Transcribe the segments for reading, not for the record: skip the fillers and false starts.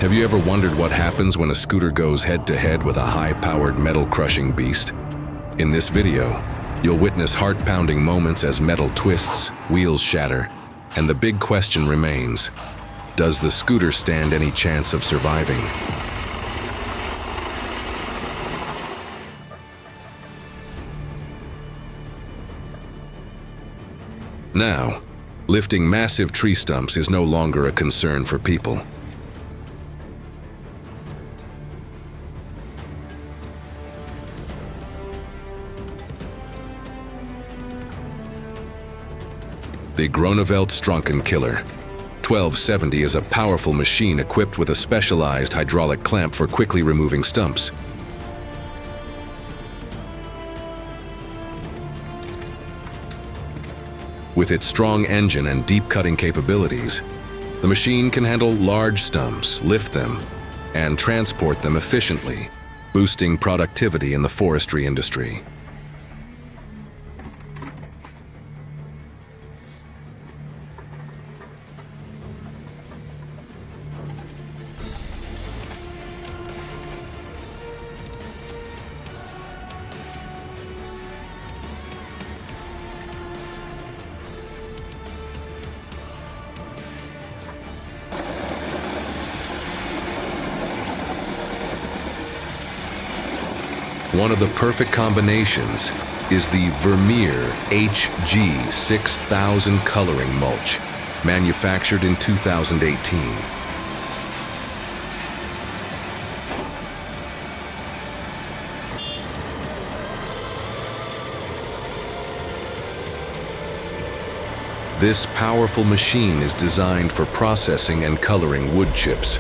Have you ever wondered what happens when a scooter goes head-to-head with a high-powered metal-crushing beast? In this video, you'll witness heart-pounding moments as metal twists, wheels shatter, and the big question remains: does the scooter stand any chance of surviving? Now, lifting massive tree stumps is no longer a concern for people. The Groeneveld Killer 1270 is a powerful machine equipped with a specialized hydraulic clamp for quickly removing stumps. With its strong engine and deep cutting capabilities, the machine can handle large stumps, lift them, and transport them efficiently, boosting productivity in the forestry industry. One of the perfect combinations is the Vermeer HG 6000 coloring mulch, manufactured in 2018. This powerful machine is designed for processing and coloring wood chips.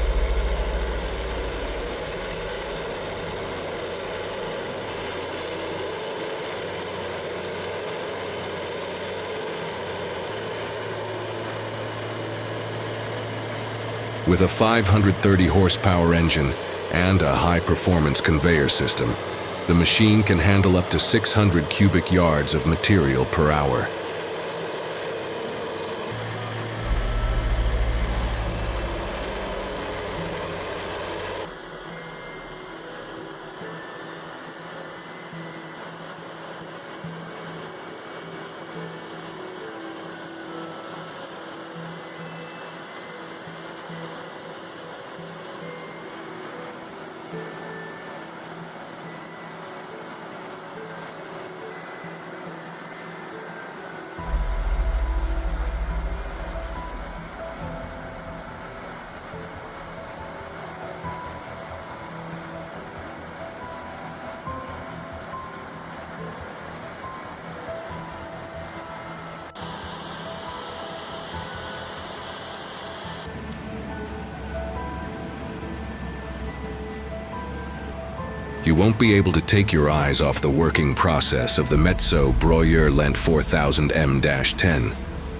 With a 530 horsepower engine and a high-performance conveyor system, the machine can handle up to 600 cubic yards of material per hour. You won't be able to take your eyes off the working process of the Metso Broyer Lent 4000M-10,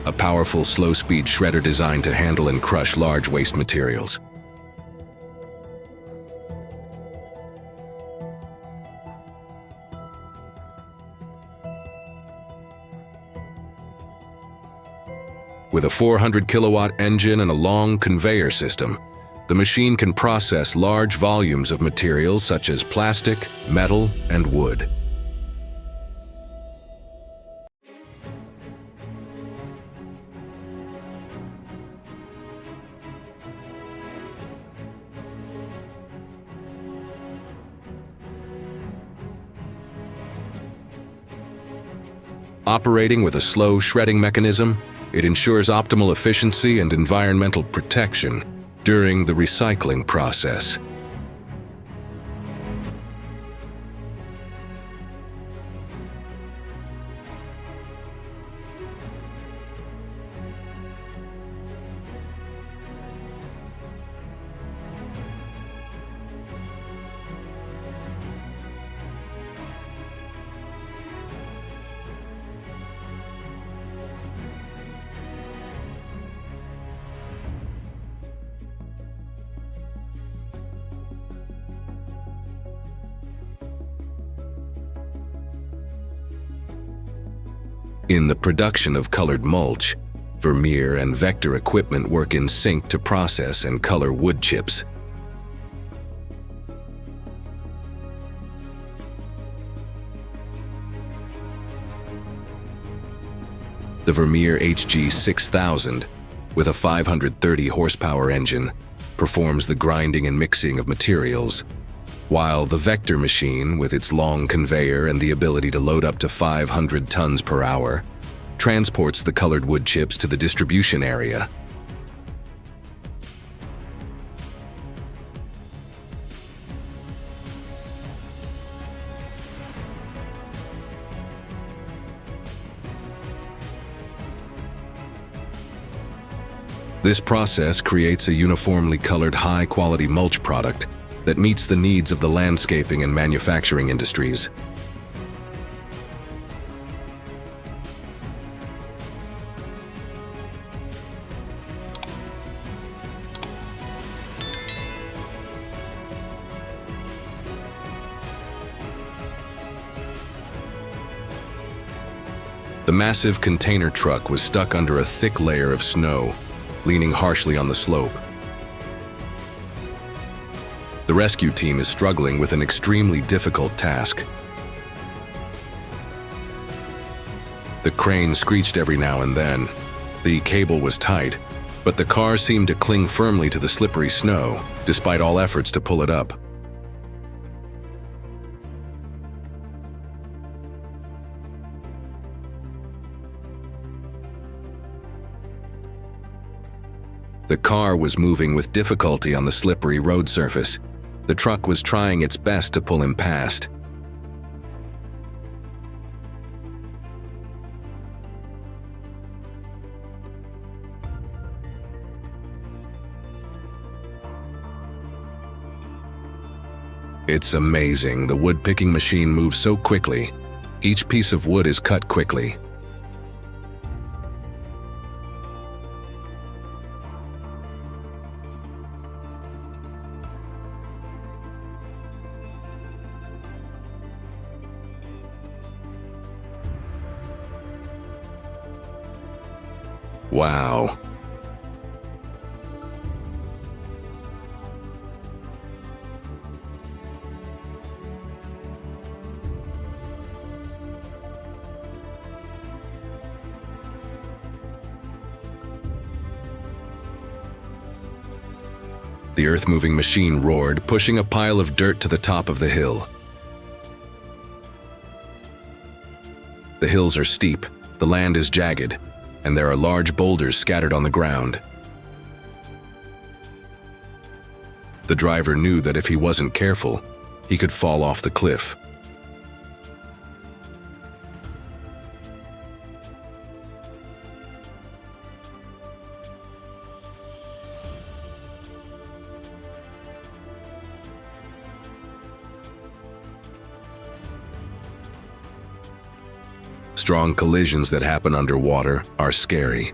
a powerful slow-speed shredder designed to handle and crush large waste materials. With a 400 kilowatt engine and a long conveyor system, the machine can process large volumes of materials such as plastic, metal, and wood. Operating with a slow shredding mechanism, it ensures optimal efficiency and environmental protection during the recycling process. In the production of colored mulch, Vermeer and Vector equipment work in sync to process and color wood chips. The Vermeer HG6000, with a 530 horsepower engine, performs the grinding and mixing of materials, while the Vector machine, with its long conveyor and the ability to load up to 500 tons per hour, transports the colored wood chips to the distribution area. This process creates a uniformly colored, high-quality mulch product that meets the needs of the landscaping and manufacturing industries. The massive container truck was stuck under a thick layer of snow, leaning harshly on the slope. The rescue team is struggling with an extremely difficult task. The crane screeched every now and then. The cable was tight, but the car seemed to cling firmly to the slippery snow, despite all efforts to pull it up. The car was moving with difficulty on the slippery road surface. The truck was trying its best to pull him past. It's amazing, the wood-picking machine moves so quickly. Each piece of wood is cut quickly. Wow. The earth-moving machine roared, pushing a pile of dirt to the top of the hill. The hills are steep, the land is jagged, and there are large boulders scattered on the ground. The driver knew that if he wasn't careful, he could fall off the cliff. Strong collisions that happen underwater are scary.